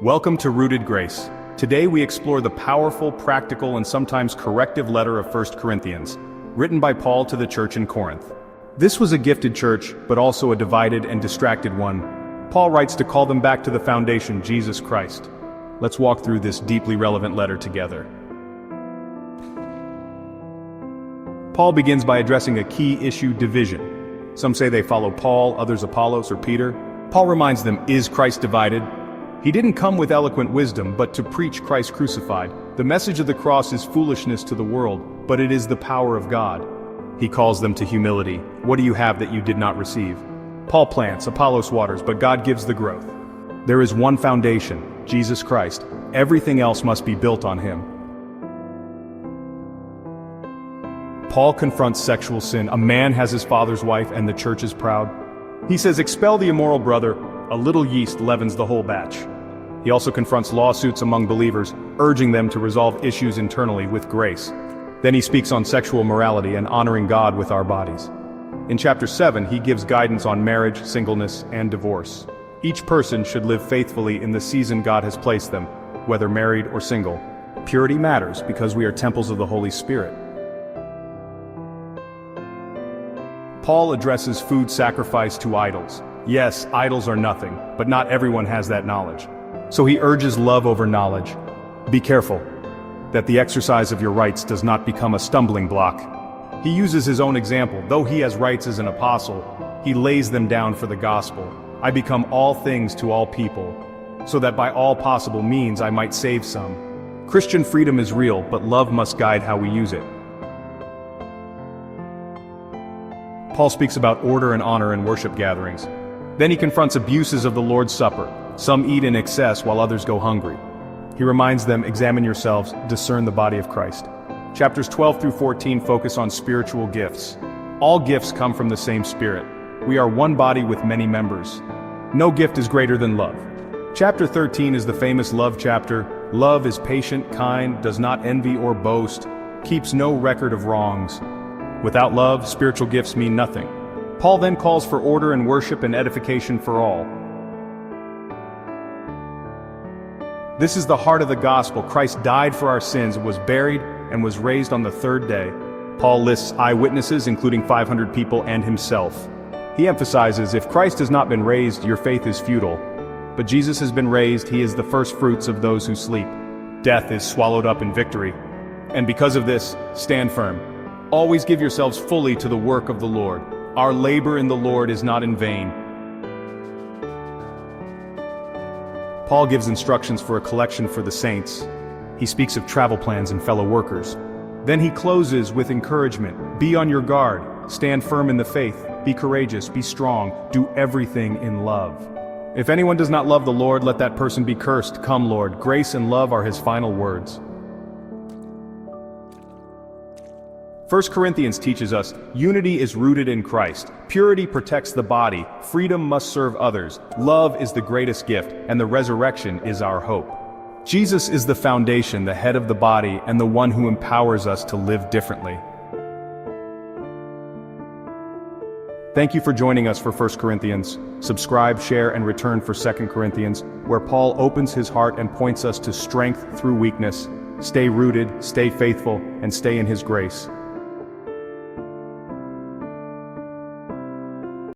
Welcome to Rooted Grace. Today we explore the powerful, practical, and sometimes corrective letter of 1 Corinthians, written by Paul to the church in Corinth. This was a gifted church, but also a divided and distracted one. Paul writes to call them back to the foundation, Jesus Christ. Let's walk through this deeply relevant letter together. Paul begins by addressing a key issue: division. Some say they follow Paul, others Apollos or Peter. Paul reminds them, is Christ divided? He didn't come with eloquent wisdom, but to preach Christ crucified. The message of the cross is foolishness to the world, but it is the power of God. He calls them to humility. What do you have that you did not receive? Paul plants, Apollos waters, but God gives the growth. There is one foundation, Jesus Christ. Everything else must be built on him. Paul confronts sexual sin. A man has his father's wife and the church is proud. He says, expel the immoral brother. A little yeast leavens the whole batch. He also confronts lawsuits among believers, urging them to resolve issues internally with grace. Then he speaks on sexual morality and honoring God with our bodies. In chapter 7, he gives guidance on marriage, singleness, and divorce. Each person should live faithfully in the season God has placed them, whether married or single. Purity matters because we are temples of the Holy Spirit. Paul addresses food sacrificed to idols. Yes, idols are nothing, but not everyone has that knowledge. So he urges love over knowledge. Be careful that the exercise of your rights does not become a stumbling block. He uses his own example. Though he has rights as an apostle, he lays them down for the gospel. I become all things to all people, so that by all possible means I might save some. Christian freedom is real, but love must guide how we use it. Paul speaks about order and honor in worship gatherings. Then he confronts abuses of the Lord's Supper. Some eat in excess while others go hungry. He reminds them, examine yourselves, discern the body of Christ. Chapters 12 through 14 focus on spiritual gifts. All gifts come from the same Spirit. We are one body with many members. No gift is greater than love. Chapter 13 is the famous love chapter. Love is patient, kind, does not envy or boast, keeps no record of wrongs. Without love, spiritual gifts mean nothing. Paul then calls for order in worship and edification for all. This is the heart of the gospel. Christ died for our sins, was buried, and was raised on the third day. Paul lists eyewitnesses, including 500 people and himself. He emphasizes, if Christ has not been raised, your faith is futile. But Jesus has been raised, he is the first fruits of those who sleep. Death is swallowed up in victory. And because of this, stand firm. Always give yourselves fully to the work of the Lord. Our labor in the Lord is not in vain. Paul gives instructions for a collection for the saints. He speaks of travel plans and fellow workers. Then he closes with encouragement. Be on your guard. Stand firm in the faith. Be courageous. Be strong. Do everything in love. If anyone does not love the Lord, let that person be cursed. Come, Lord. Grace and love are his final words. 1 Corinthians teaches us, unity is rooted in Christ. Purity protects the body. Freedom must serve others. Love is the greatest gift, and the resurrection is our hope. Jesus is the foundation, the head of the body, and the one who empowers us to live differently. Thank you for joining us for 1 Corinthians. Subscribe, share, and return for 2 Corinthians, where Paul opens his heart and points us to strength through weakness. Stay rooted, stay faithful, and stay in his grace.